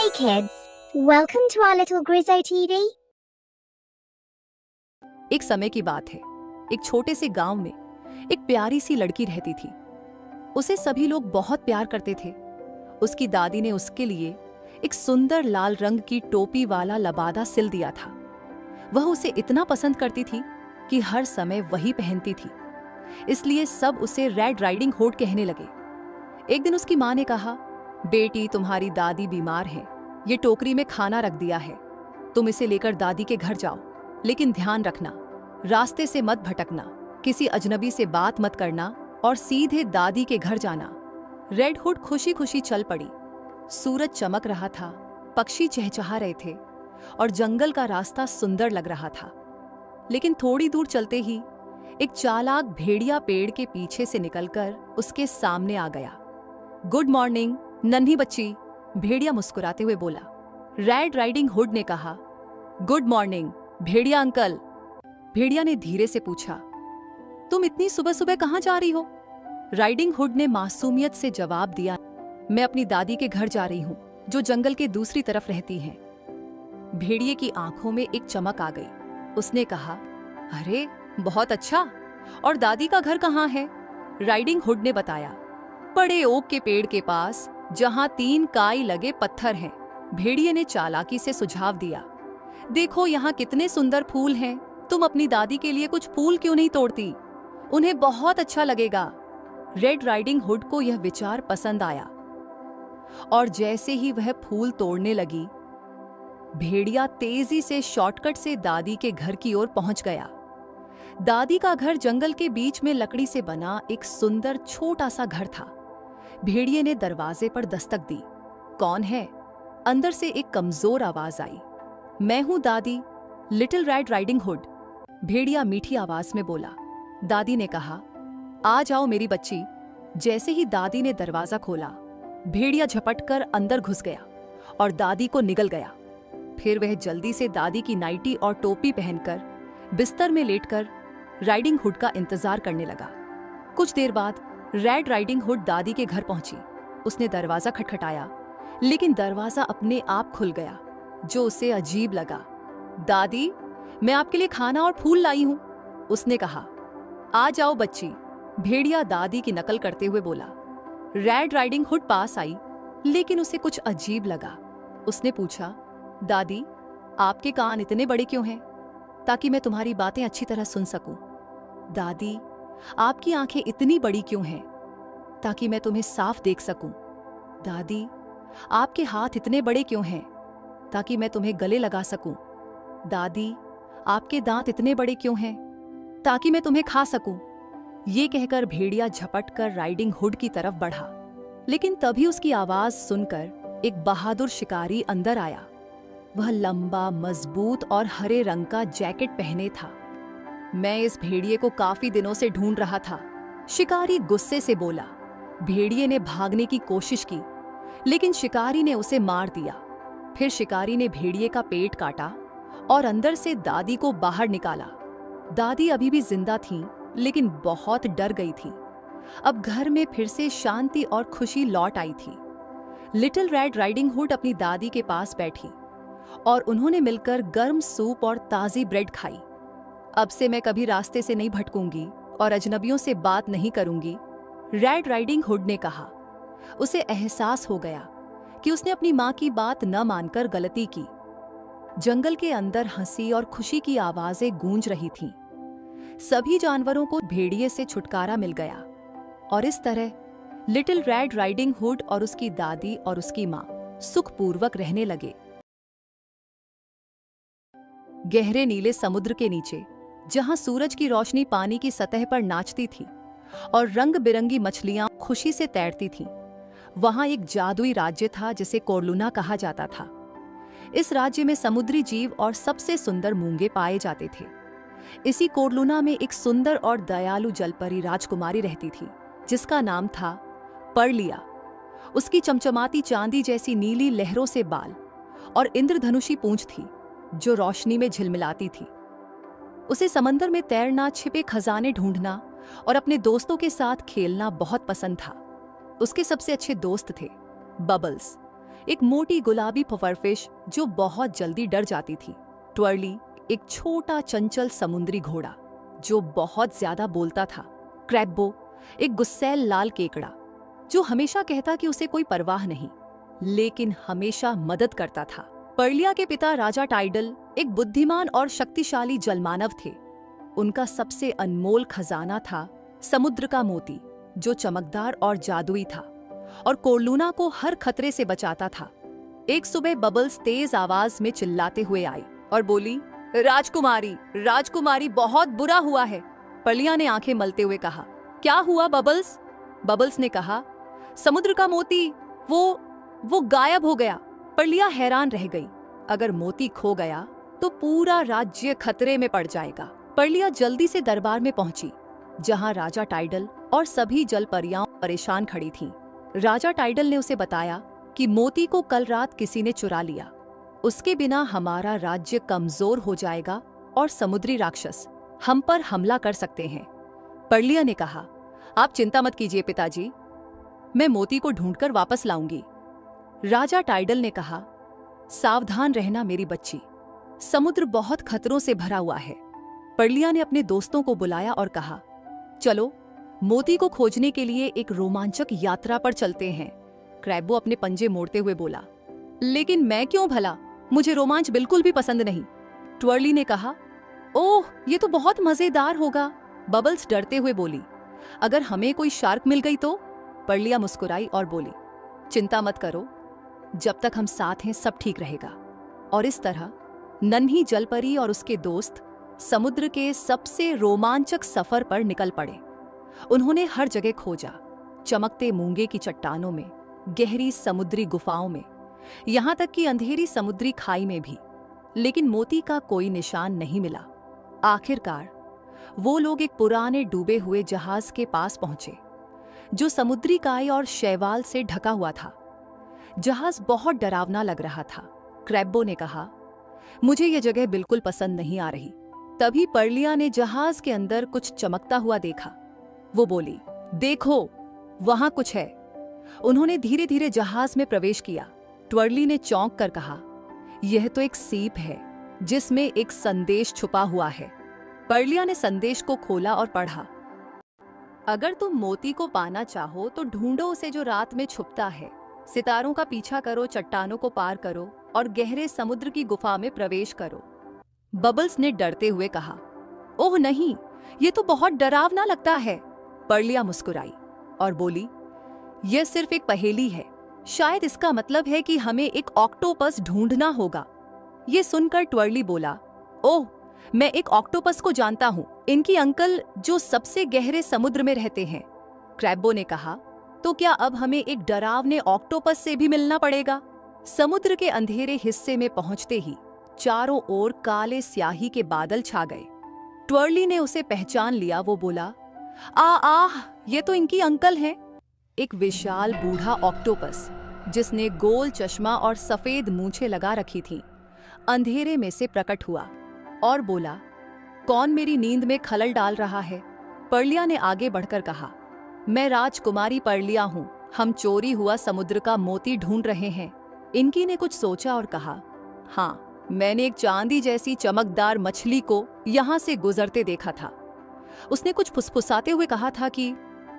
Hey kids, welcome to our little Grizzo TV. एक समय की बात है। एक छोटे से गांव में एक प्यारी सी लड़की रहती थी। उसे सभी लोग बहुत प्यार करते थे। उसकी दादी ने उसके लिए एक सुंदर लाल रंग की टोपी वाला लबादा सिल दिया था। वह उसे इतना पसंद करती थी कि हर समय वही पहनती थी। इसलिए सब उसे रेड राइडिंग हुड कहने लगे। एक दिन उसकी माँ ने कहा, बेटी तुम्हारी दादी बीमार है, ये टोकरी में खाना रख दिया है, तुम इसे लेकर दादी के घर जाओ, लेकिन ध्यान रखना, रास्ते से मत भटकना, किसी अजनबी से बात मत करना और सीधे दादी के घर जाना। रेड हुड खुशी खुशी चल पड़ी। सूरज चमक रहा था, पक्षी चहचहा रहे थे और जंगल का रास्ता सुंदर लग रहा था। लेकिन थोड़ी दूर चलते ही एक चालाक भेड़िया पेड़ के पीछे से निकलकर उसके सामने आ गया। गुड मॉर्निंग नन्ही बच्ची, भेड़िया मुस्कुराते हुए बोला। रेड राइडिंग हुड ने कहा, गुड मॉर्निंग भेड़िया अंकल। भेड़िया ने धीरे से पूछा, तुम इतनी सुबह सुबह कहाँ जा रही हो? राइडिंग हुड ने मासूमियत से जवाब दिया, मैं अपनी दादी के घर जा रही हूँ, जो जंगल के दूसरी तरफ रहती हैं। भेड़िए की आंखों में एक चमक आ गई। उसने कहा, अरे बहुत अच्छा, और दादी का घर कहाँ है? राइडिंग हुड ने बताया, बड़े ओक के पेड़ के पास, जहां 3 काई लगे पत्थर हैं। भेड़िए ने चालाकी से सुझाव दिया, देखो यहाँ कितने सुंदर फूल हैं, तुम अपनी दादी के लिए कुछ फूल क्यों नहीं तोड़ती? उन्हें बहुत अच्छा लगेगा। रेड राइडिंग हुड को यह विचार पसंद आया और जैसे ही वह फूल तोड़ने लगी, भेड़िया तेजी से शॉर्टकट से दादी के घर की ओर पहुंच गया। दादी का घर जंगल के बीच में लकड़ी से बना एक सुंदर छोटा सा घर था। भेड़िए ने दरवाजे पर दस्तक दी। कौन है? अंदर से एक कमजोर आवाज आई, मैं हूं दादी, लिटिल रेड राइडिंग हुड। भेड़िया मीठी आवाज में बोला। दादी ने कहा, आ जाओ मेरी बच्ची। जैसे ही दादी ने दरवाजा खोला, भेड़िया झपटकर अंदर घुस गया और दादी को निगल गया। फिर वह जल्दी से दादी की नाइटी और टोपी पहनकर बिस्तर में लेटकर राइडिंग हुड का इंतजार करने लगा। कुछ देर बाद रेड राइडिंग हुड दादी के घर पहुंची। उसने दरवाजा खटखटाया, लेकिन दरवाजा अपने आप खुल गया, जो उसे अजीब लगा। दादी, मैं आपके लिए खाना और फूल लाई हूं, उसने कहा। आ जाओ बच्ची, भेड़िया दादी की नकल करते हुए बोला। रेड राइडिंग हुड पास आई, लेकिन उसे कुछ अजीब लगा। उसने पूछा, दादी, आपके कान इतने बड़े क्यों हैं? ताकि मैं तुम्हारी बातें अच्छी तरह सुन सकूं। दादी, आपकी आंखें इतनी बड़ी क्यों हैं? ताकि मैं तुम्हें साफ देख सकूं। दादी, आपके हाथ इतने बड़े क्यों हैं? ताकि मैं तुम्हें गले लगा सकूं। दादी, आपके दांत इतने बड़े क्यों हैं? ताकि मैं तुम्हें खा सकूं। ये कहकर भेड़िया झपटकर राइडिंग हुड की तरफ बढ़ा, लेकिन तभी उसकी आवाज सुनकर एक बहादुर शिकारी अंदर आया। वह लंबा, मजबूत और हरे रंग का जैकेट पहने था। मैं इस भेड़िए को काफी दिनों से ढूंढ रहा था, शिकारी गुस्से से बोला। भेड़िए ने भागने की कोशिश की, लेकिन शिकारी ने उसे मार दिया। फिर शिकारी ने भेड़िए का पेट काटा और अंदर से दादी को बाहर निकाला। दादी अभी भी जिंदा थीं, लेकिन बहुत डर गई थी। अब घर में फिर से शांति और खुशी लौट आई थी। लिटिल रेड राइडिंग हुड अपनी दादी के पास बैठी और उन्होंने मिलकर गर्म सूप और ताजी ब्रेड खाई। अब से मैं कभी रास्ते से नहीं भटकूंगी और अजनबियों से बात नहीं करूंगी, रेड राइडिंग हुड ने कहा। उसे एहसास हो गया कि उसने अपनी मां की बात न मानकर गलती की। जंगल के अंदर हंसी और खुशी की आवाजें गूंज रही थीं। सभी जानवरों को भेड़िए से छुटकारा मिल गया और इस तरह लिटिल रेड राइडिंग हुड और उसकी दादी और उसकी मां सुखपूर्वक रहने लगे। गहरे नीले समुद्र के नीचे, जहां सूरज की रोशनी पानी की सतह पर नाचती थी और रंग बिरंगी मछलियां खुशी से तैरती थीं, वहां एक जादुई राज्य था जिसे कोरलुना कहा जाता था। इस राज्य में समुद्री जीव और सबसे सुंदर मूंगे पाए जाते थे। इसी कोरलुना में एक सुंदर और दयालु जलपरी राजकुमारी रहती थी, जिसका नाम था परलिया। उसकी चमचमाती चांदी जैसी नीली लहरों से बाल और इंद्रधनुषी पूंछ थी, जो रोशनी में झिलमिलाती थी। उसे समंदर में तैरना, छिपे खजाने ढूंढना और अपने दोस्तों के साथ खेलना बहुत पसंद था। उसके सबसे अच्छे दोस्त थे बबल्स, एक मोटी गुलाबी पफरफिश जो बहुत जल्दी डर जाती थी, ट्वर्ली एक छोटा चंचल समुद्री घोड़ा जो बहुत ज्यादा बोलता था, क्रैब्बो एक गुस्सैल लाल केकड़ा जो हमेशा कहता कि उसे कोई परवाह नहीं लेकिन हमेशा मदद करता था। पर्लिया के पिता राजा टाइडल एक बुद्धिमान और शक्तिशाली जलमानव थे। उनका सबसे अनमोल खजाना था समुद्र का मोती जो चमकदार और जादुई था और कोरलूना को हर खतरे से बचाता था। एक सुबह बबल्स तेज आवाज में चिल्लाते हुए आई और बोली, राजकुमारी, राजकुमारी, बहुत बुरा हुआ है। पर्लिया ने आंखें मलते हुए कहा, क्या हुआ बबल्स? बबल्स ने कहा, समुद्र का मोती वो गायब हो गया। पर्लिया हैरान रह गई। अगर मोती खो गया तो पूरा राज्य खतरे में पड़ जाएगा। पर्लिया जल्दी से दरबार में पहुंची जहां राजा टाइडल और सभी जलपरियां परेशान खड़ी थीं। राजा टाइडल ने उसे बताया कि मोती को कल रात किसी ने चुरा लिया। उसके बिना हमारा राज्य कमजोर हो जाएगा और समुद्री राक्षस हम पर हमला कर सकते हैं। पर्लिया ने कहा, आप चिंता मत कीजिए पिताजी, मैं मोती को ढूंढकर वापस लाऊंगी। राजा टाइडल ने कहा, सावधान रहना मेरी बच्ची, समुद्र बहुत खतरों से भरा हुआ है। पर्लिया ने अपने दोस्तों को बुलाया और कहा, चलो मोती को खोजने के लिए एक रोमांचक यात्रा पर चलते हैं। क्रैब्बो अपने पंजे मोड़ते हुए बोला, लेकिन मैं क्यों भला, मुझे रोमांच बिल्कुल भी पसंद नहीं। ट्वर्ली ने कहा, ओह ये तो बहुत मजेदार होगा। बबल्स डरते हुए बोली, अगर हमें कोई शार्क मिल गई तो? पर्लिया मुस्कुराई और बोली, चिंता मत करो, जब तक हम साथ हैं सब ठीक रहेगा। और इस तरह नन्ही जलपरी और उसके दोस्त समुद्र के सबसे रोमांचक सफर पर निकल पड़े। उन्होंने हर जगह खोजा, चमकते मूंगे की चट्टानों में, गहरी समुद्री गुफाओं में, यहां तक कि अंधेरी समुद्री खाई में भी, लेकिन मोती का कोई निशान नहीं मिला। आखिरकार वो लोग एक पुराने डूबे हुए जहाज के पास पहुंचे जो समुद्री काई और शैवाल से ढका हुआ था। जहाज बहुत डरावना लग रहा था। क्रैब्बो ने कहा, मुझे यह जगह बिल्कुल पसंद नहीं आ रही। तभी पर्लिया ने जहाज के अंदर कुछ चमकता हुआ देखा। वो बोली, देखो वहां कुछ है। उन्होंने धीरे धीरे जहाज में प्रवेश किया। ट्वर्ली ने चौंक कर कहा, यह तो एक सीप है जिसमें एक संदेश छुपा हुआ है। पर्लिया ने संदेश को खोला और पढ़ा, अगर तुम मोती को पाना चाहो तो ढूंढो उसे जो रात में छुपता है। सितारों का पीछा करो, चट्टानों को पार करो और गहरे समुद्र की गुफा में प्रवेश करो। बबल्स ने डरते हुए कहा, ओह नहीं, ये तो बहुत डरावना लगता है। पर्लिया मुस्कुराई और बोली, यह सिर्फ एक पहेली है, शायद इसका मतलब है कि हमें एक ऑक्टोपस ढूंढना होगा। ये सुनकर ट्वर्ली बोला, ओह मैं एक ऑक्टोपस को जानता हूँ, इनकी अंकल जो सबसे गहरे समुद्र में रहते हैं। क्रैब्बो ने कहा, तो क्या अब हमें एक डरावने ऑक्टोपस से भी मिलना पड़ेगा? समुद्र के अंधेरे हिस्से में पहुंचते ही चारों ओर काले स्याही के बादल छा गए। ट्वर्ली ने उसे पहचान लिया। वो बोला, आह ये तो इनकी अंकल हैं। एक विशाल बूढ़ा ऑक्टोपस जिसने गोल चश्मा और सफेद मूंछें लगा रखी थीं, अंधेरे में से प्रकट हुआ और बोला, कौन मेरी नींद में खलल डाल रहा है? पर्लिया ने आगे बढ़कर कहा, मैं राजकुमारी पर्लिया हूँ, हम चोरी हुआ समुद्र का मोती ढूंढ रहे हैं। इनकी ने कुछ सोचा और कहा, हाँ मैंने एक चांदी जैसी चमकदार मछली को यहाँ से गुजरते देखा था। उसने कुछ फुसफुसाते हुए कहा था कि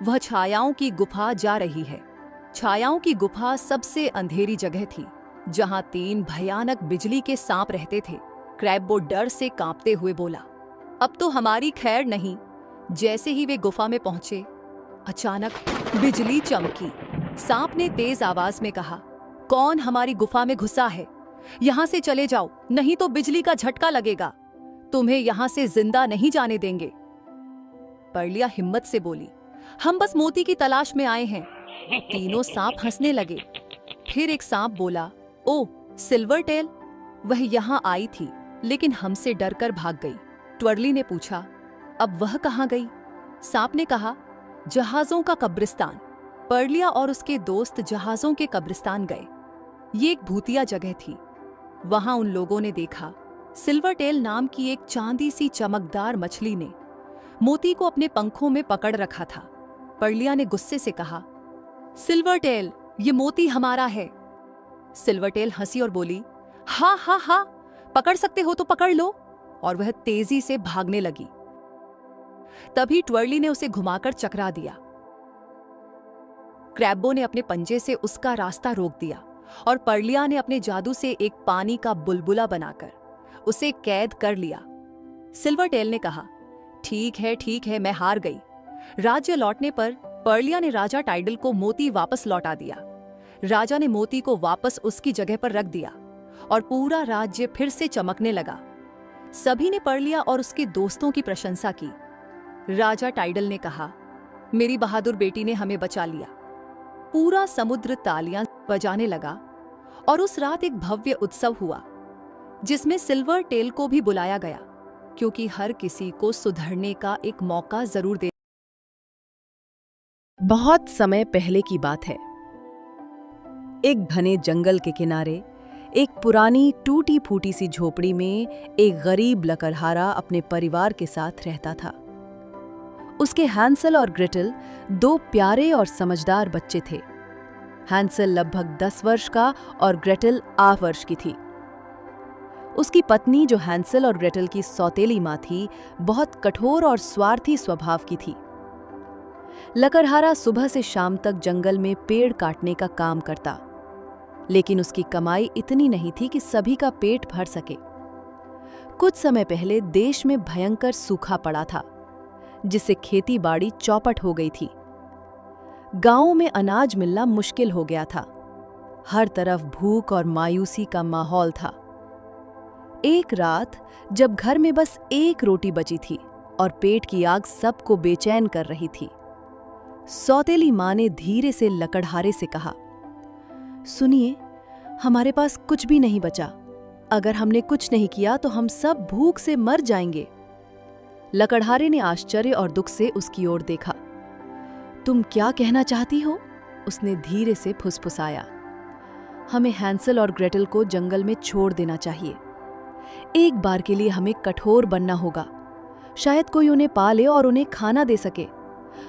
वह छायाओं की गुफा जा रही है। छायाओं की गुफा सबसे अंधेरी जगह थी जहां 3 भयानक बिजली के सांप रहते थे। क्रैब्बो डर से कांपते हुए बोला, अब तो हमारी खैर नहीं। जैसे ही वे गुफा में पहुंचे, अचानक बिजली चमकी। सांप ने तेज आवाज में कहा, कौन हमारी गुफा में घुसा है? यहां से चले जाओ, नहीं तो बिजली का झटका लगेगा। तुम्हें यहां से जिंदा नहीं जाने देंगे। पर्लिया हिम्मत से बोली, हम बस मोती की तलाश में आए हैं। तीनों सांप हंसने लगे। फिर एक सांप बोला, ओ सिल्वर टेल, वह यहाँ आई थी लेकिन हमसे डरकर भाग गई। ट्वर्ली ने पूछा, अब वह कहाँ गई? सांप ने कहा, जहाजों का कब्रिस्तान। पर्लिया और उसके दोस्त जहाजों के कब्रिस्तान गए। ये एक भूतिया जगह थी। वहां उन लोगों ने देखा सिल्वर टेल नाम की एक चांदी सी चमकदार मछली ने मोती को अपने पंखों में पकड़ रखा था। पर्लिया ने गुस्से से कहा, सिल्वर टेल, ये मोती हमारा है। सिल्वरटेल हंसी और बोली, हाँ हाँ हाँ, पकड़ सकते हो तो पकड़ लो। और वह तेजी से भागने लगी। तभी ट्विर्ली ने उसे घुमाकर चकरा दिया। क्रैब्बो ने अपने पंजे से उसका रास्ता रोक दिया और पर्लिया ने अपने जादू से एक पानी का बुलबुला बनाकर उसे कैद कर लिया। सिल्वरटेल ने कहा, ठीक है, मैं हार गई। राज्य लौटने पर पर्लिया ने राजा टाइडल को मोती वापस लौटा दिया। राजा ने मोती को वापस उसकी जगह पर रख दिया और पूरा राज्य फिर से चमकने लगा। सभी ने पर्लिया और उसके दोस्तों की प्रशंसा की। राजा टाइडल ने कहा, मेरी बहादुर बेटी ने हमें बचा लिया। पूरा समुद्र तालियां बजाने लगा और उस रात एक भव्य उत्सव हुआ जिसमें सिल्वरटेल को भी बुलाया गया, क्योंकि हर किसी को सुधरने का एक मौका जरूर दे। बहुत समय पहले की बात है। एक घने जंगल के किनारे एक पुरानी टूटी फूटी सी झोपड़ी में एक गरीब लकड़हारा अपने परिवार के साथ रहता था। उसके हैंसल और ग्रेटल 2 प्यारे और समझदार बच्चे थे। हैंसल लगभग 10 वर्ष का और ग्रेटल 8 वर्ष की थी। उसकी पत्नी, जो हैंसल और ग्रेटल की सौतेली मां थी, बहुत कठोर और स्वार्थी स्वभाव की थी। लकड़हारा सुबह से शाम तक जंगल में पेड़ काटने का काम करता, लेकिन उसकी कमाई इतनी नहीं थी कि सभी का पेट भर सके। कुछ समय पहले देश में भयंकर सूखा पड़ा था, जिससे खेती बाड़ी चौपट हो गई थी। गांवों में अनाज मिलना मुश्किल हो गया था। हर तरफ भूख और मायूसी का माहौल था। एक रात जब घर में बस एक रोटी बची थी और पेट की आग सबको बेचैन कर रही थी, सौतेली मां ने धीरे से लकड़हारे से कहा, सुनिए, हमारे पास कुछ भी नहीं बचा। अगर हमने कुछ नहीं किया तो हम सब भूख से मर जाएंगे। लकड़हारे ने आश्चर्य और दुख से उसकी ओर देखा। तुम क्या कहना चाहती हो? उसने धीरे से फुसफुसाया। हमें हैंसल और ग्रेटल को जंगल में छोड़ देना चाहिए। एक बार के लिए हमें कठोर बनना होगा। शायद कोई उन्हें पाले और उन्हें खाना दे सके।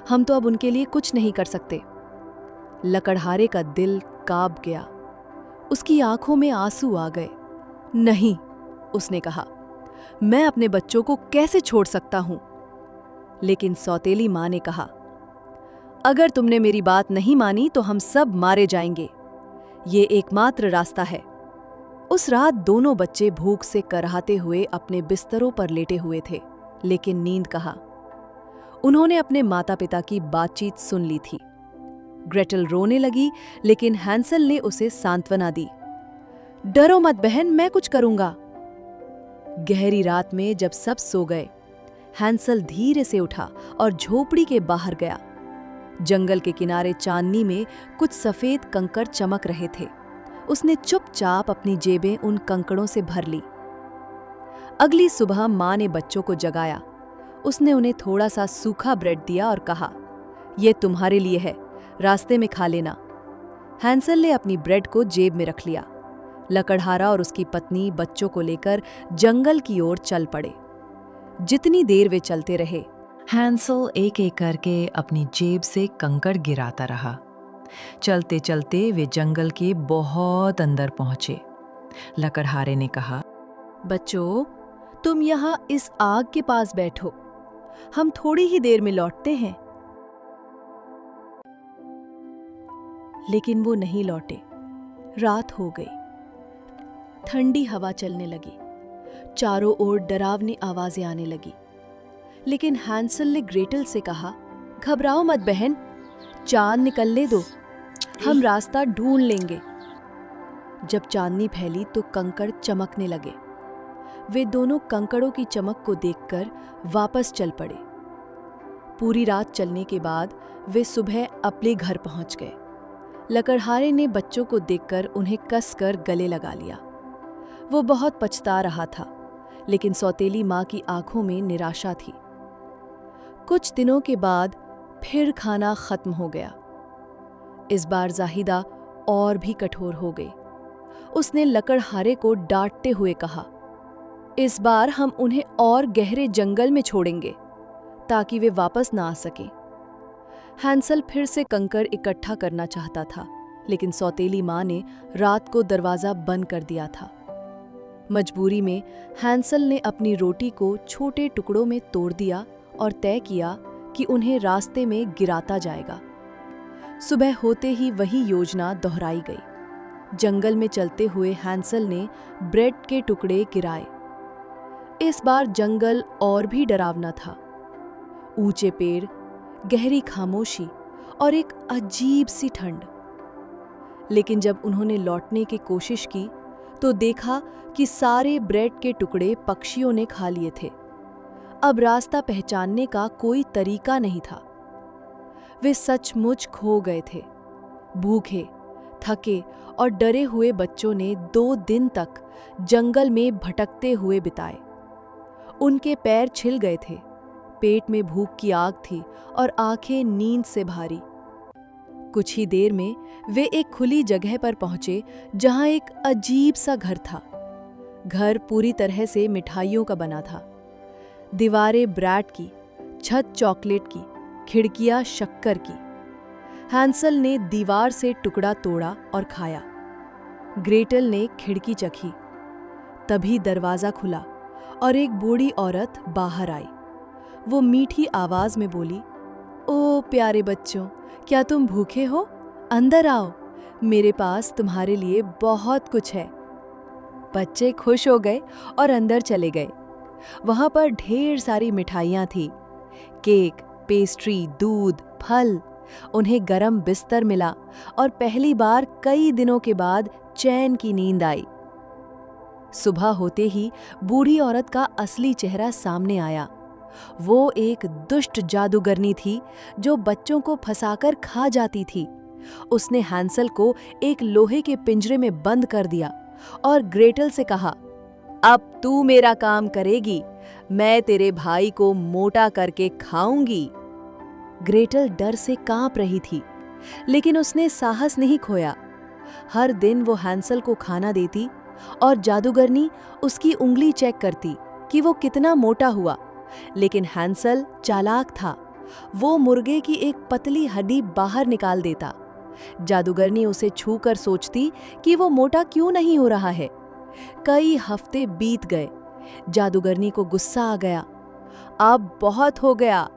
हम तो अब उनके लिए कुछ नहीं कर सकते। लकड़हारे का दिल कांप गया। उसकी आंखों में आंसू आ गए। नहीं, उसने कहा, मैं अपने बच्चों को कैसे छोड़ सकता हूं? लेकिन सौतेली मां ने कहा, अगर तुमने मेरी बात नहीं मानी तो हम सब मारे जाएंगे। ये एकमात्र रास्ता है। उस रात दोनों बच्चे भूख से करहाते हुए अपने बिस्तरों पर लेटे हुए थे, लेकिन नींद कहाँ। उन्होंने अपने माता पिता की बातचीत सुन ली थी। ग्रेटल रोने लगी, लेकिन हैंसल ने उसे सांत्वना दी। डरो मत बहन, मैं कुछ करूंगा। गहरी रात में जब सब सो गए, हैंसल धीरे से उठा और झोपड़ी के बाहर गया। जंगल के किनारे चांदनी में कुछ सफेद कंकड़ चमक रहे थे। उसने चुपचाप अपनी जेबें उन कंकड़ों से भर ली। अगली सुबह मां ने बच्चों को जगाया। उसने उन्हें थोड़ा सा सूखा ब्रेड दिया और कहा, यह तुम्हारे लिए है, रास्ते में खा लेना। हैंसल ने अपनी ब्रेड को जेब में रख लिया। लकड़हारा और उसकी पत्नी बच्चों को लेकर जंगल की ओर चल पड़े। जितनी देर वे चलते रहे, हैंसल एक एक करके अपनी जेब से कंकड़ गिराता रहा। चलते चलते वे जंगल के बहुत अंदर पहुंचे। लकड़हारे ने कहा, बच्चों, तुम यहाँ इस आग के पास बैठो, हम थोड़ी ही देर में लौटते हैं। लेकिन वो नहीं लौटे। रात हो गई। ठंडी हवा चलने लगी। चारों ओर डरावनी आवाजें आने लगी। लेकिन हैंसल ने ग्रेटल से कहा, घबराओ मत बहन, चांद निकलने दो, हम रास्ता ढूंढ लेंगे। जब चांदनी फैली तो कंकड़ चमकने लगे। वे दोनों कंकड़ों की चमक को देखकर वापस चल पड़े। पूरी रात चलने के बाद वे सुबह अपने घर पहुंच गए। लकड़हारे ने बच्चों को देखकर उन्हें कसकर गले लगा लिया। वो बहुत पछता रहा था, लेकिन सौतेली मां की आंखों में निराशा थी। कुछ दिनों के बाद फिर खाना खत्म हो गया। इस बार जाहिदा और भी कठोर हो गई। उसने लकड़हारे को डांटते हुए कहा, इस बार हम उन्हें और गहरे जंगल में छोड़ेंगे ताकि वे वापस ना आ सकें। हैंसल फिर से कंकड़ इकट्ठा करना चाहता था, लेकिन सौतेली माँ ने रात को दरवाज़ा बंद कर दिया था। मजबूरी में हैंसल ने अपनी रोटी को छोटे टुकड़ों में तोड़ दिया और तय किया कि उन्हें रास्ते में गिराता जाएगा। सुबह होते ही वही योजना दोहराई गई। जंगल में चलते हुए हैंसल ने ब्रेड के टुकड़े गिराए। इस बार जंगल और भी डरावना था। ऊंचे पेड़, गहरी खामोशी और एक अजीब सी ठंड। लेकिन जब उन्होंने लौटने की कोशिश की तो देखा कि सारे ब्रेड के टुकड़े पक्षियों ने खा लिए थे। अब रास्ता पहचानने का कोई तरीका नहीं था। वे सचमुच खो गए थे। भूखे, थके और डरे हुए बच्चों ने 2 दिन तक जंगल में भटकते हुए बिताए। उनके पैर छिल गए थे, पेट में भूख की आग थी और आंखें नींद से भारी। कुछ ही देर में वे एक खुली जगह पर पहुंचे जहां एक अजीब सा घर था। घर पूरी तरह से मिठाइयों का बना था। दीवारें ब्रेड की, छत चॉकलेट की, खिड़कियां शक्कर की। हैंसल ने दीवार से टुकड़ा तोड़ा और खाया। ग्रेटल ने खिड़की चखी। तभी दरवाजा खुला और एक बूढ़ी औरत बाहर आई। वो मीठी आवाज में बोली, ओ प्यारे बच्चों, क्या तुम भूखे हो? अंदर आओ, मेरे पास तुम्हारे लिए बहुत कुछ है। बच्चे खुश हो गए और अंदर चले गए। वहां पर ढेर सारी मिठाइयाँ थीं, केक, पेस्ट्री, दूध, फल। उन्हें गरम बिस्तर मिला और पहली बार कई दिनों के बाद चैन की नींद आई। सुबह होते ही बूढ़ी औरत का असली चेहरा सामने आया। वो एक दुष्ट जादूगरनी थी जो बच्चों को फंसाकर खा जाती थी। उसने हैंसल को एक लोहे के पिंजरे में बंद कर दिया और ग्रेटल से कहा, अब तू मेरा काम करेगी, मैं तेरे भाई को मोटा करके खाऊंगी। ग्रेटल डर से कांप रही थी, लेकिन उसने साहस नहीं खोया। हर दिन वो हैंसल को खाना देती और जादूगरनी उसकी उंगली चेक करती कि वो कितना मोटा हुआ। लेकिन हैंसल चालाक था। वो मुर्गे की एक पतली हड्डी बाहर निकाल देता। जादूगरनी उसे छूकर सोचती कि वो मोटा क्यों नहीं हो रहा है। कई हफ्ते बीत गए। जादूगरनी को गुस्सा आ गया। अब बहुत हो गया,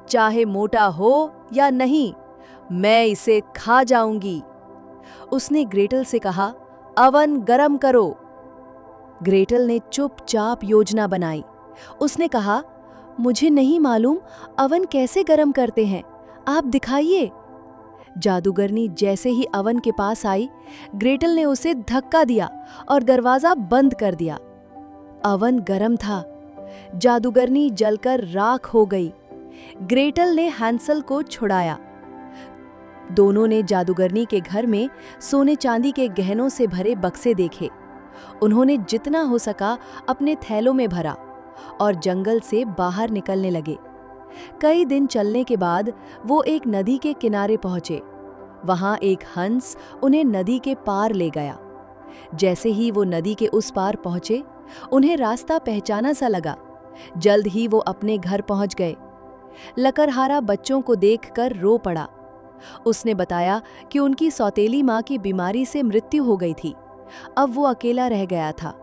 चाहे मोटा हो या नहीं, मैं इसे खा जाऊंगी। उसने ग्रेटल से कहा, अवन गरम करो। ग्रेटल ने चुपचाप योजना बनाई। उसने कहा, मुझे नहीं मालूम अवन कैसे गरम करते हैं, आप दिखाइए। जादूगरनी जैसे ही अवन के पास आई, ग्रेटल ने उसे धक्का दिया और दरवाजा बंद कर दिया। अवन गरम था। जादूगरनी जलकर राख हो गई। ग्रेटल ने हैंसल को छुड़ाया। दोनों ने जादूगरनी के घर में सोने चांदी के गहनों से भरे बक्से देखे। उन्होंने जितना हो सका अपने थैलों में भरा और जंगल से बाहर निकलने लगे। कई दिन चलने के बाद वो एक नदी के किनारे पहुंचे। वहां एक हंस उन्हें नदी के पार ले गया। जैसे ही वो नदी के उस पार पहुंचे, उन्हें रास्ता पहचाना सा लगा। जल्द ही वो अपने घर पहुंच गए। लकड़हारा बच्चों को देखकर रो पड़ा। उसने बताया कि उनकी सौतेली माँ की बीमारी से मृत्यु हो गई थी। अब वो अकेला रह गया था।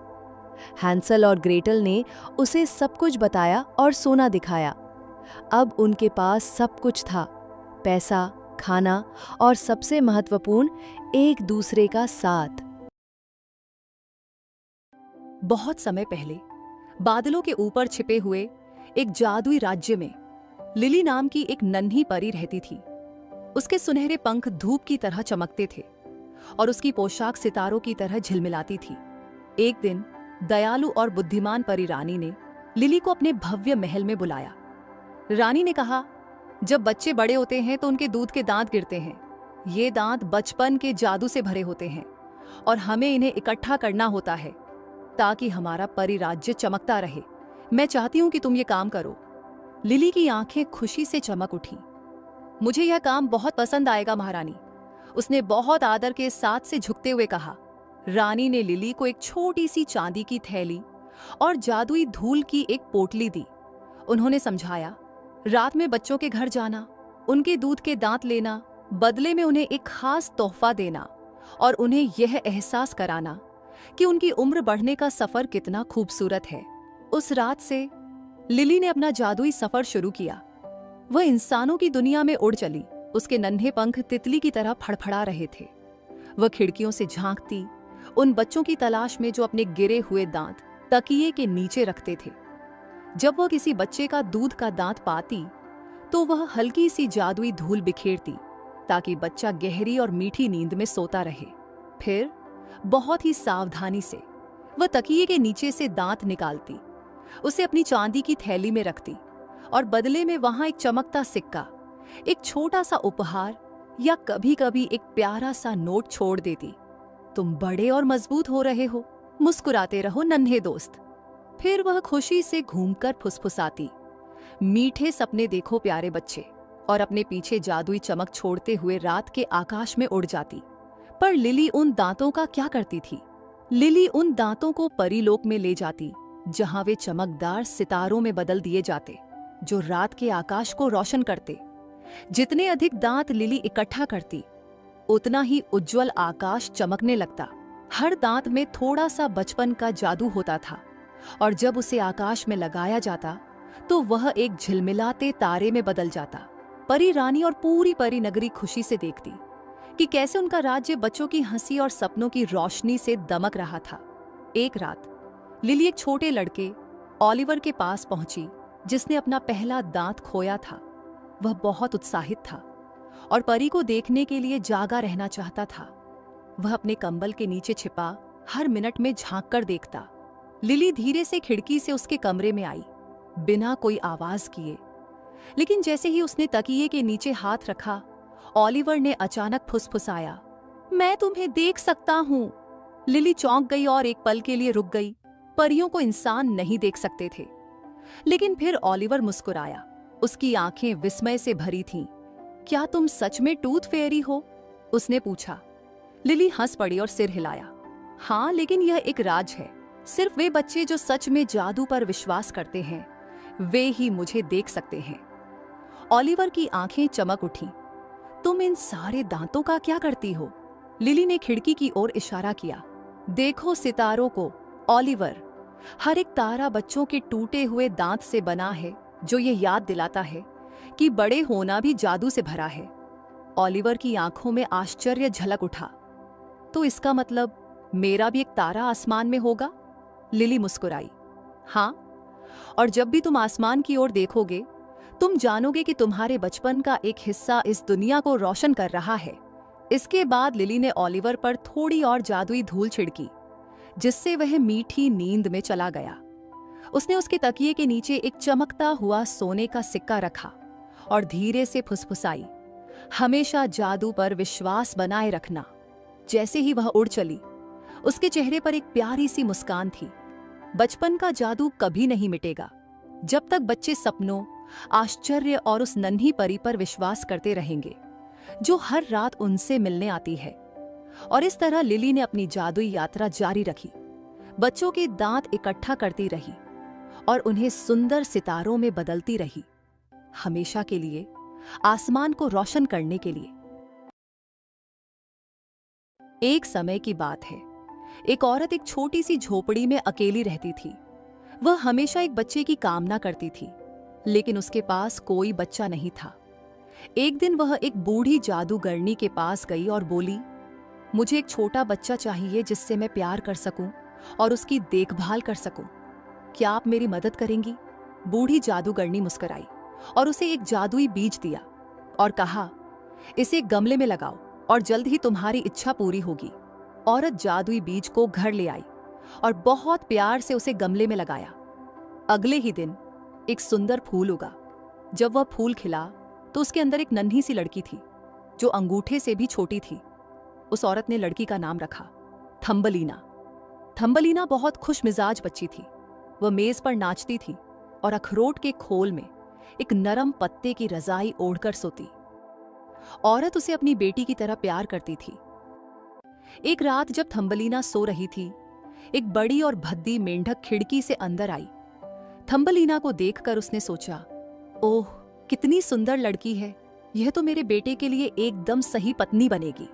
हैंसल और ग्रेटल ने उसे सब कुछ बताया और सोना दिखाया। अब उनके पास सब कुछ था, पैसा, खाना और सबसे महत्वपूर्ण, एक दूसरे का साथ। बहुत समय पहले बादलों के ऊपर छिपे हुए एक जादुई राज्य में लिली नाम की एक नन्ही परी रहती थी। उसके सुनहरे पंख धूप की तरह चमकते थे और उसकी पोशाक सितारों की तरह झिलमिलाती थी। एक दिन दयालु और बुद्धिमान परी रानी ने लिली को अपने भव्य महल में बुलाया। रानी ने कहा, जब बच्चे बड़े होते हैं तो उनके दूध के दांत गिरते हैं। ये दांत बचपन के जादू से भरे होते हैं और हमें इन्हें इकट्ठा करना होता है ताकि हमारा परिराज्य चमकता रहे। मैं चाहती हूं कि तुम ये काम करो। लिली की आंखें खुशी से चमक उठी। मुझे यह काम बहुत पसंद आएगा महारानी, उसने बहुत आदर के साथ से झुकते हुए कहा। रानी ने लिली को एक छोटी सी चांदी की थैली और जादुई धूल की एक पोटली दी। उन्होंने समझाया, रात में बच्चों के घर जाना, उनके दूध के दांत लेना, बदले में उन्हें एक खास तोहफा देना और उन्हें यह एहसास कराना कि उनकी उम्र बढ़ने का सफर कितना खूबसूरत है। उस रात से लिली ने अपना जादुई सफर शुरू किया। वह इंसानों की दुनिया में उड़ चली। उसके नन्हे पंख तितली की तरह फड़फड़ा रहे थे। वह खिड़कियों से झांकती, उन बच्चों की तलाश में जो अपने गिरे हुए दांत तकिए के नीचे रखते थे। जब वह किसी बच्चे का दूध का दांत पाती तो वह हल्की सी जादुई धूल बिखेरती ताकि बच्चा गहरी और मीठी नींद में सोता रहे। फिर बहुत ही सावधानी से वह तकिए के नीचे से दांत निकालती, उसे अपनी चांदी की थैली में रखती और बदले में वहां एक चमकता सिक्का, एक छोटा सा उपहार या कभी-कभी एक प्यारा सा नोट छोड़ देती। तुम बड़े और मजबूत हो रहे हो, मुस्कुराते रहो नन्हे दोस्त। फिर वह खुशी से घूमकर फुसफुसाती, मीठे सपने देखो प्यारे बच्चे, और अपने पीछे जादुई चमक छोड़ते हुए रात के आकाश में उड़ जाती। पर लिली उन दांतों का क्या करती थी? लिली उन दांतों को परीलोक में ले जाती जहां वे चमकदार सितारों में बदल दिए जाते जो रात के आकाश को रोशन करते। जितने अधिक दांत लिली इकट्ठा करती उतना ही उज्जवल आकाश चमकने लगता। हर दांत में थोड़ा सा बचपन का जादू होता था और जब उसे आकाश में लगाया जाता तो वह एक झिलमिलाते तारे में बदल जाता। परी रानी और पूरी परी नगरी खुशी से देखती कि कैसे उनका राज्य बच्चों की हंसी और सपनों की रोशनी से दमक रहा था। एक रात लिली एक छोटे लड़के ओलिवर के पास पहुंची जिसने अपना पहला दांत खोया था। वह बहुत उत्साहित था और परी को देखने के लिए जागा रहना चाहता था। वह अपने कंबल के नीचे छिपा हर मिनट में झांक कर देखता। लिली धीरे से खिड़की से उसके कमरे में आई बिना कोई आवाज किए, लेकिन जैसे ही उसने तकिए के नीचे हाथ रखा ओलिवर ने अचानक फुसफुसाया, मैं तुम्हें देख सकता हूं। लिली चौंक गई और एक पल के लिए रुक गई। परियों को इंसान नहीं देख सकते थे। लेकिन फिर ओलिवर मुस्कुराया। उसकी आंखें विस्मय से भरी थीं। क्या तुम सच में टूथ फेयरी हो? उसने पूछा। लिली हंस पड़ी और सिर हिलाया। हाँ, लेकिन यह एक राज है। सिर्फ वे बच्चे जो सच में जादू पर विश्वास करते हैं वे ही मुझे देख सकते हैं। ओलिवर की आंखें चमक उठी। तुम इन सारे दांतों का क्या करती हो? लिली ने खिड़की की ओर इशारा किया। देखो सितारों को ओलिवर, हर एक तारा बच्चों के टूटे हुए दांत से बना है जो ये याद दिलाता है कि बड़े होना भी जादू से भरा है। ओलिवर की आंखों में आश्चर्य झलक उठा। तो इसका मतलब मेरा भी एक तारा आसमान में होगा? लिली मुस्कुराई। हाँ, और जब भी तुम आसमान की ओर देखोगे तुम जानोगे कि तुम्हारे बचपन का एक हिस्सा इस दुनिया को रोशन कर रहा है। इसके बाद लिली ने ओलिवर पर थोड़ी और जादुई धूल छिड़की जिससे वह मीठी नींद में चला गया। उसने उसके तकिए के नीचे एक चमकता हुआ सोने का सिक्का रखा और धीरे से फुसफुसाई, हमेशा जादू पर विश्वास बनाए रखना। जैसे ही वह उड़ चली उसके चेहरे पर एक प्यारी सी मुस्कान थी। बचपन का जादू कभी नहीं मिटेगा जब तक बच्चे सपनों, आश्चर्य और उस नन्ही परी पर विश्वास करते रहेंगे जो हर रात उनसे मिलने आती है। और इस तरह लिली ने अपनी जादुई यात्रा जारी रखी, बच्चों के दांत इकट्ठा करती रही और उन्हें सुंदर सितारों में बदलती रही, हमेशा के लिए, आसमान को रोशन करने के लिए। एक समय की बात है, एक औरत एक छोटी सी झोपड़ी में अकेली रहती थी। वह हमेशा एक बच्चे की कामना करती थी, लेकिन उसके पास कोई बच्चा नहीं था। एक दिन वह एक बूढ़ी जादूगरनी के पास गई और बोली, मुझे एक छोटा बच्चा चाहिए जिससे मैं प्यार कर सकूं और उसकी देखभाल कर सकूं। क्या आप मेरी मदद करेंगी? बूढ़ी जादूगरनी मुस्कुराई और उसे एक जादुई बीज दिया और कहा, इसे एक गमले में लगाओ और जल्द ही तुम्हारी इच्छा पूरी होगी। औरत जादुई बीज को घर ले आई और बहुत प्यार से उसे गमले में लगाया। अगले ही दिन एक सुंदर फूल उगा। जब वह फूल खिला तो उसके अंदर एक नन्ही सी लड़की थी जो अंगूठे से भी छोटी थी। उस औरत ने लड़की का नाम रखा थम्बलीना। थम्बलीना बहुत खुश मिजाज बच्ची थी। वह मेज पर नाचती थी और अखरोट के खोल में एक नरम पत्ते की रजाई ओढ़कर सोती। औरत उसे अपनी बेटी की तरह प्यार करती थी। एक रात जब थम्बलीना सो रही थी, एक बड़ी और भद्दी मेंढक खिड़की से अंदर आई। थम्बलीना को देखकर उसने सोचा, ओह, कितनी सुंदर लड़की है, यह तो मेरे बेटे के लिए एकदम सही पत्नी बनेगी।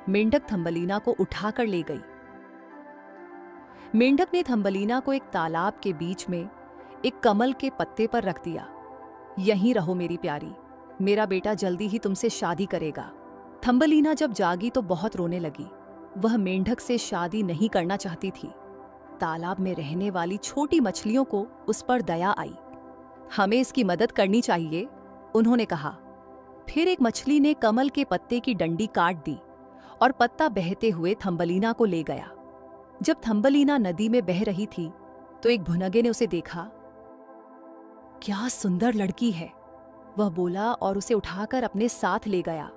मेंढक थम्बलीना को उठाकर ले गई। मेंढक ने थम्बलीना को एक तालाब के बीच में एक कमल के पत्ते पर रख दिया। यहीं रहो मेरी प्यारी, मेरा बेटा जल्दी ही तुमसे शादी करेगा। थम्बलीना जब जागी तो बहुत रोने लगी। वह मेंढक से शादी नहीं करना चाहती थी। तालाब में रहने वाली छोटी मछलियों को उस पर दया आई। हमें इसकी मदद करनी चाहिए, उन्होंने कहा। फिर एक मछली ने कमल के पत्ते की डंडी काट दी और पत्ता बहते हुए थम्बलीना को ले गया। जब थम्बलीना नदी में बह रही थी तो एक भुनगे ने उसे देखा। क्या सुंदर लड़की है, वह बोला और उसे उठाकर अपने साथ ले गया।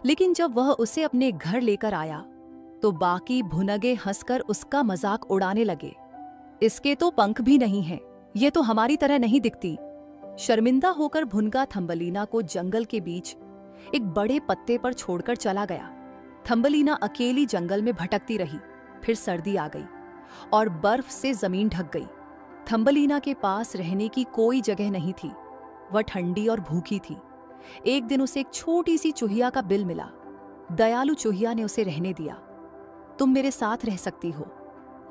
लेकिन जब वह उसे अपने घर लेकर आया तो बाकी भुनगे हंसकर उसका मजाक उड़ाने लगे। इसके तो पंख भी नहीं हैं, ये तो हमारी तरह नहीं दिखती। शर्मिंदा होकर भुनगा थम्बलीना को जंगल के बीच एक बड़े पत्ते पर छोड़कर चला गया। थम्बलीना अकेली जंगल में भटकती रही। फिर सर्दी आ गई और बर्फ से जमीन ढक गई। थम्बलीना के पास रहने की कोई जगह नहीं थी। वह ठंडी और भूखी थी। एक दिन उसे एक छोटी सी चूहिया का बिल मिला। दयालु चूहिया ने उसे रहने दिया। तुम मेरे साथ रह सकती हो,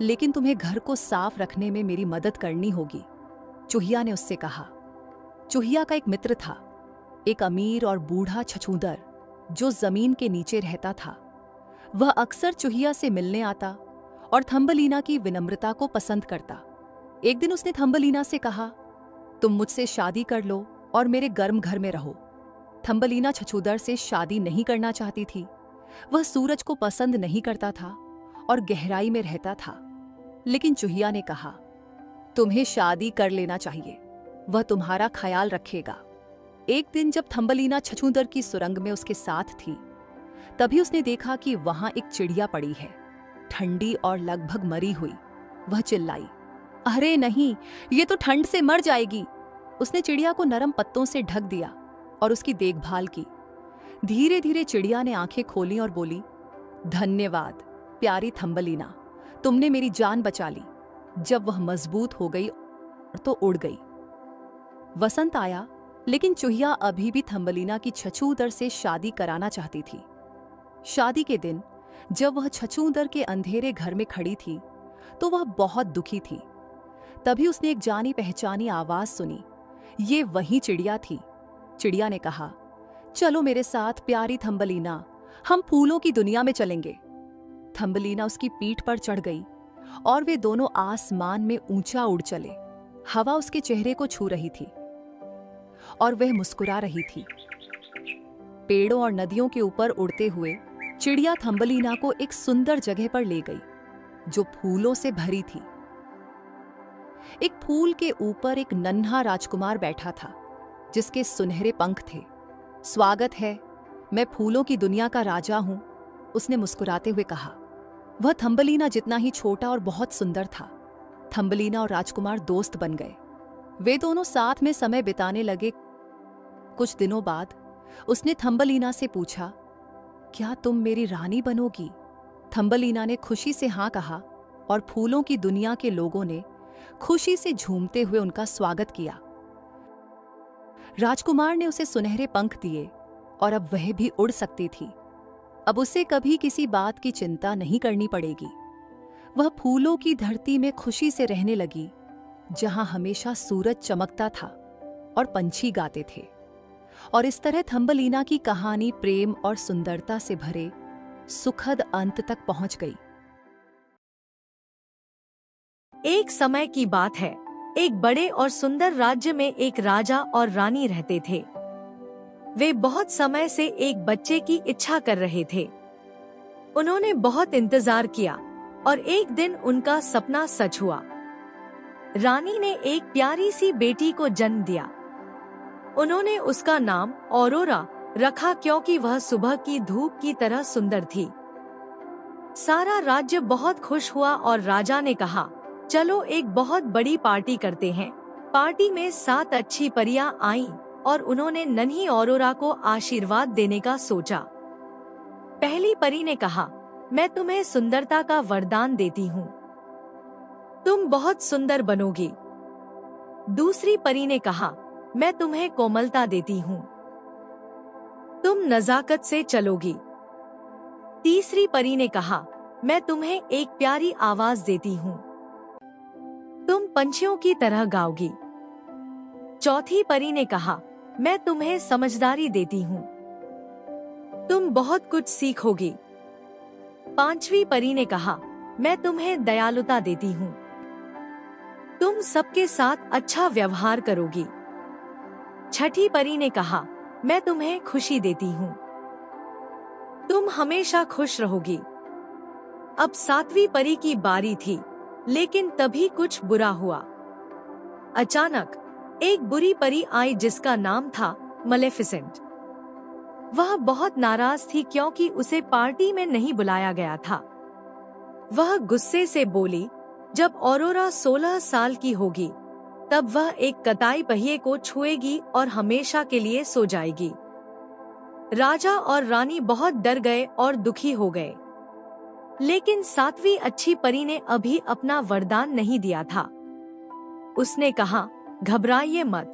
लेकिन तुम्हें घर को साफ रखने में मेरी मदद करनी होगी, चूहिया ने उससे कहा। चूहिया का एक मित्र था, एक अमीर और बूढ़ा छछूंदर जो जमीन के नीचे रहता था। वह अक्सर चूहिया से मिलने आता और थम्बलीना की विनम्रता को पसंद करता। एक दिन उसने थम्बलीना से कहा, तुम मुझसे शादी कर लो और मेरे गर्म घर में रहो। थम्बलीना छछूंदर से शादी नहीं करना चाहती थी। वह सूरज को पसंद नहीं करता था और गहराई में रहता था। लेकिन चूहिया ने कहा, तुम्हें शादी कर लेना चाहिए, वह तुम्हारा ख्याल रखेगा। एक दिन जब थम्बलीना छछूंदर की सुरंग में उसके साथ थी, तभी उसने देखा कि वहां एक चिड़िया पड़ी है, ठंडी और लगभग मरी हुई। वह चिल्लाई, अरे नहीं, ये तो ठंड से मर जाएगी। उसने चिड़िया को नरम पत्तों से ढक दिया और उसकी देखभाल की। धीरे धीरे चिड़िया ने आंखें खोली और बोली, धन्यवाद प्यारी थम्बलीना, तुमने मेरी जान बचा ली। जब वह मजबूत हो गई तो उड़ गई। वसंत आया, लेकिन चूहिया अभी भी थम्बलीना की छछूंदर से शादी कराना चाहती थी। शादी के दिन जब वह छछूंदर के अंधेरे घर में खड़ी थी तो वह बहुत दुखी थी। तभी उसने एक जानी पहचानी आवाज सुनी। ये वही चिड़िया थी। चिड़िया ने कहा, चलो मेरे साथ प्यारी थम्बलीना, हम फूलों की दुनिया में चलेंगे। थम्बलीना उसकी पीठ पर चढ़ गई और वे दोनों आसमान में ऊंचा उड़ चले। हवा उसके चेहरे को छू रही थी और वह मुस्कुरा रही थी। पेड़ों और नदियों के ऊपर उड़ते हुए चिड़िया थम्बलीना को एक सुंदर जगह पर ले गई जो फूलों से भरी थी। एक फूल के ऊपर एक नन्हा राजकुमार बैठा था जिसके सुनहरे पंख थे। स्वागत है, मैं फूलों की दुनिया का राजा हूं, उसने मुस्कुराते हुए कहा। वह थम्बलीना जितना ही छोटा और बहुत सुंदर था। थम्बलीना और राजकुमार दोस्त बन गए। वे दोनों साथ में समय बिताने लगे। कुछ दिनों बाद उसने थम्बलीना से पूछा, क्या तुम मेरी रानी बनोगी? थम्बलीना ने खुशी से हाँ कहा और फूलों की दुनिया के लोगों ने खुशी से झूमते हुए उनका स्वागत किया। राजकुमार ने उसे सुनहरे पंख दिए और अब वह भी उड़ सकती थी। अब उसे कभी किसी बात की चिंता नहीं करनी पड़ेगी। वह फूलों की धरती में खुशी से रहने लगी, जहां हमेशा सूरज चमकता था और पंछी गाते थे। और इस तरह थम्बलीना की कहानी प्रेम और सुंदरता से भरे सुखद अंत तक पहुंच गई। एक समय की बात है, एक बड़े और सुंदर राज्य में एक राजा और रानी रहते थे। वे बहुत समय से एक बच्चे की इच्छा कर रहे थे। उन्होंने बहुत इंतजार किया और एक दिन उनका सपना सच हुआ। रानी ने एक प्यारी सी बेटी को जन्म दिया। उन्होंने उसका नाम औरोरा रखा क्योंकि वह सुबह की धूप की तरह सुंदर थी। सारा राज्य बहुत खुश हुआ और राजा ने कहा, चलो एक बहुत बड़ी पार्टी करते हैं। पार्टी में 7 अच्छी परियां आईं और उन्होंने नन्ही औरोरा को आशीर्वाद देने का सोचा। पहली परी ने कहा, मैं तुम्हें सुंदरता का वरदान देती हूँ, तुम बहुत सुंदर बनोगी। दूसरी परी ने कहा, मैं तुम्हें कोमलता देती हूँ, तुम नजाकत से चलोगी। तीसरी परी ने कहा, मैं तुम्हें एक प्यारी आवाज देती हूँ, तुम पंछियों की तरह गाओगी। चौथी परी ने कहा, मैं तुम्हें समझदारी देती हूँ, तुम बहुत कुछ सीखोगी। पांचवी परी ने कहा, मैं तुम्हें दयालुता देती हूँ, तुम सबके साथ अच्छा व्यवहार करोगी। छठी परी ने कहा, मैं तुम्हें खुशी देती हूँ, तुम हमेशा खुश रहोगी। अब सातवीं परी की बारी थी, लेकिन तभी कुछ बुरा हुआ। अचानक एक बुरी परी आई जिसका नाम था मलेफिसेंट। वह बहुत नाराज थी क्योंकि उसे पार्टी में नहीं बुलाया गया था। वह गुस्से से बोली, जब ऑरोरा 16 साल की होगी तब वह एक कताई पहिए को छुएगी और हमेशा के लिए सो जाएगी। राजा और रानी बहुत डर गए और दुखी हो गए, लेकिन सातवीं अच्छी परी ने अभी अपना वरदान नहीं दिया था। उसने कहा, घबराइए मत,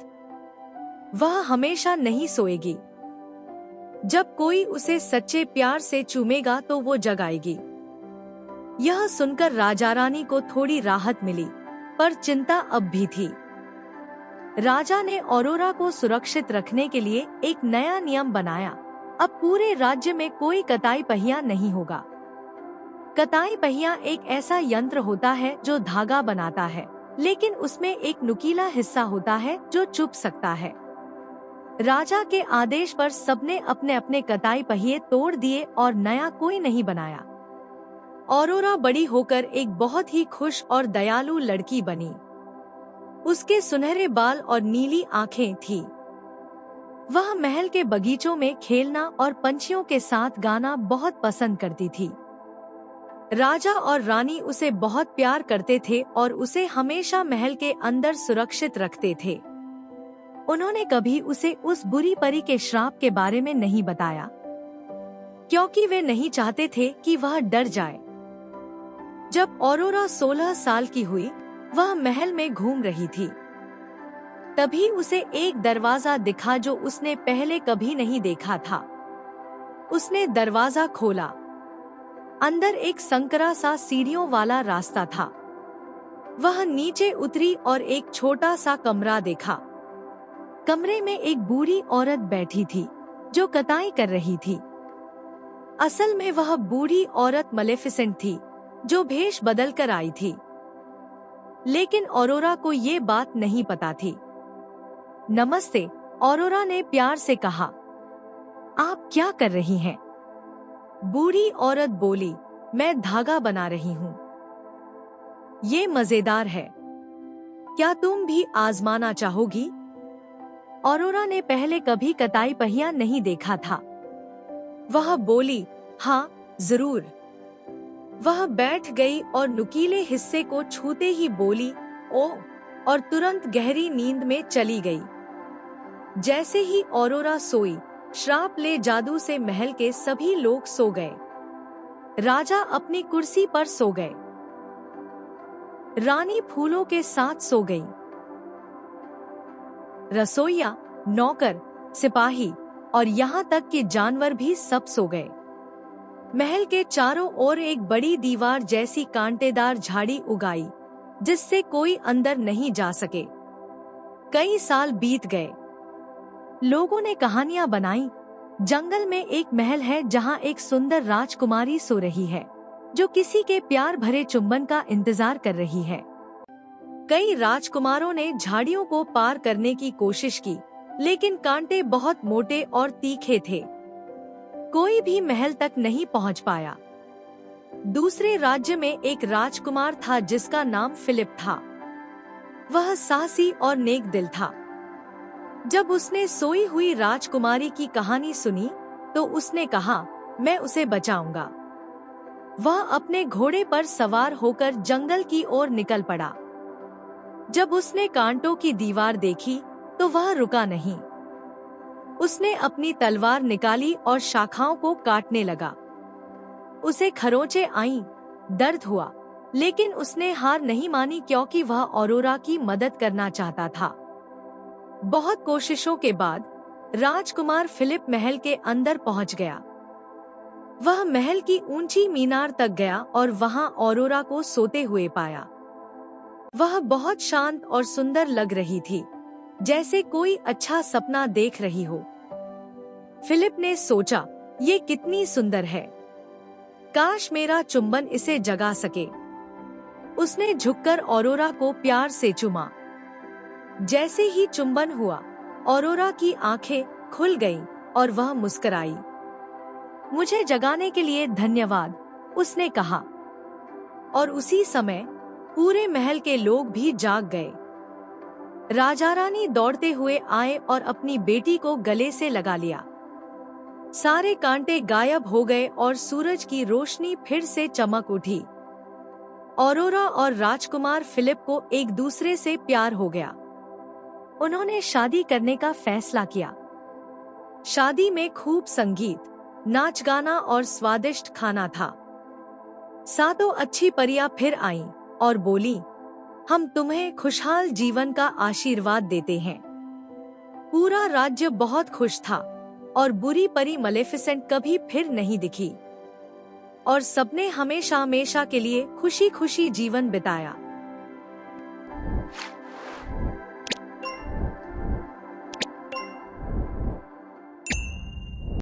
वह हमेशा नहीं सोएगी। जब कोई उसे सच्चे प्यार से चूमेगा तो वो जगाएगी। यह सुनकर राजा रानी को थोड़ी राहत मिली, पर चिंता अब भी थी। राजा ने ऑरोरा को सुरक्षित रखने के लिए एक नया नियम बनाया। अब पूरे राज्य में कोई कताई पहिया नहीं होगा। कताई पहिया एक ऐसा यंत्र होता है जो धागा बनाता है, लेकिन उसमें एक नुकीला हिस्सा होता है जो चुभ सकता है। राजा के आदेश पर सबने अपने अपने कताई पहिए तोड़ दिए और नया कोई नहीं बनाया। ऑरोरा बड़ी होकर एक बहुत ही खुश और दयालु लड़की बनी। उसके सुनहरे बाल और नीली आंखें थीं। वह महल के बगीचों में खेलना और पंछियों के साथ गाना बहुत पसंद करती थी। राजा और रानी उसे बहुत प्यार करते थे और उसे हमेशा महल के अंदर सुरक्षित रखते थे। उन्होंने कभी उसे उस बुरी परी के श्राप के बारे में नहीं बताया, क्योंकि वे नहीं चाहते थे कि वह डर जाए। जब ऑरोरा 16 साल की हुई, वह महल में घूम रही थी। तभी उसे एक दरवाजा दिखा जो उसने पहले कभी नहीं देखा था। उसने दरवाजा खोला। अंदर एक संकरा सा सीढ़ियों वाला रास्ता था। वह नीचे उतरी और एक छोटा सा कमरा देखा। कमरे में एक बूढ़ी औरत बैठी थी जो कताई कर रही थी। असल में वह बूढ़ी औरत मलेफिसेंट थी जो भेष बदल कर आई थी, लेकिन ऑरोरा को ये बात नहीं पता थी। नमस्ते, ऑरोरा ने प्यार से कहा। आप क्या कर रही हैं? बूढ़ी औरत बोली, मैं धागा बना रही हूँ। ये मजेदार है, क्या तुम भी आजमाना चाहोगी? ऑरोरा ने पहले कभी कताई पहिया नहीं देखा था। वह बोली, हाँ जरूर। वह बैठ गई और नुकीले हिस्से को छूते ही बोली, ओह, और तुरंत गहरी नींद में चली गई। जैसे ही ऑरोरा सोई, श्राप ले जादू से महल के सभी लोग सो गए। राजा अपनी कुर्सी पर सो गए। रानी फूलों के साथ सो गई। रसोइया, नौकर, सिपाही और यहाँ तक कि जानवर भी सब सो गए। महल के चारों ओर एक बड़ी दीवार जैसी कांटेदार झाड़ी उगाई, जिससे कोई अंदर नहीं जा सके। कई साल बीत गए। लोगों ने कहानियां बनाई। जंगल में एक महल है जहां एक सुंदर राजकुमारी सो रही है, जो किसी के प्यार भरे चुंबन का इंतजार कर रही है। कई राजकुमारों ने झाड़ियों को पार करने की कोशिश की, लेकिन कांटे बहुत मोटे और तीखे थे। कोई भी महल तक नहीं पहुंच पाया। दूसरे राज्य में एक राजकुमार था जिसका नाम फिलिप था। वह साहसी और नेक दिल था। जब उसने सोई हुई राजकुमारी की कहानी सुनी तो उसने कहा, मैं उसे बचाऊंगा। वह अपने घोड़े पर सवार होकर जंगल की ओर निकल पड़ा। जब उसने कांटों की दीवार देखी तो वह रुका नहीं। उसने अपनी तलवार निकाली और शाखाओं को काटने लगा। उसे खरोंचे आईं, दर्द हुआ, लेकिन उसने हार नहीं मानी क्योंकि वह ऑरोरा की मदद करना चाहता था। बहुत कोशिशों के बाद राजकुमार फिलिप महल के अंदर पहुंच गया। वह महल की ऊंची मीनार तक गया और वहां ऑरोरा को सोते हुए पाया। वह बहुत शांत और सुंदर लग रही थी, जैसे कोई अच्छा सपना देख रही हो। फिलिप ने सोचा, ये कितनी सुंदर है, काश मेरा चुंबन इसे जगा सके। उसने झुककर ऑरोरा को प्यार से चूमा। जैसे ही चुंबन हुआ, ऑरोरा की आंखें खुल गईं और वह मुस्कुराई। मुझे जगाने के लिए धन्यवाद, उसने कहा। और उसी समय पूरे महल के लोग भी जाग गए। राजा रानी दौड़ते हुए आए और अपनी बेटी को गले से लगा लिया। सारे कांटे गायब हो गए और सूरज की रोशनी फिर से चमक उठी। ऑरोरा और राजकुमार फिलिप को एक दूसरे से प्यार हो गया। उन्होंने शादी करने का फैसला किया। शादी में खूब संगीत, नाच गाना और स्वादिष्ट खाना था। सातों अच्छी परियां फिर आईं और बोली, हम तुम्हें खुशहाल जीवन का आशीर्वाद देते हैं। पूरा राज्य बहुत खुश था और बुरी परी मलेफिसेंट कभी फिर नहीं दिखी और सबने हमेशा हमेशा के लिए खुशी खुशी जीवन बिताया।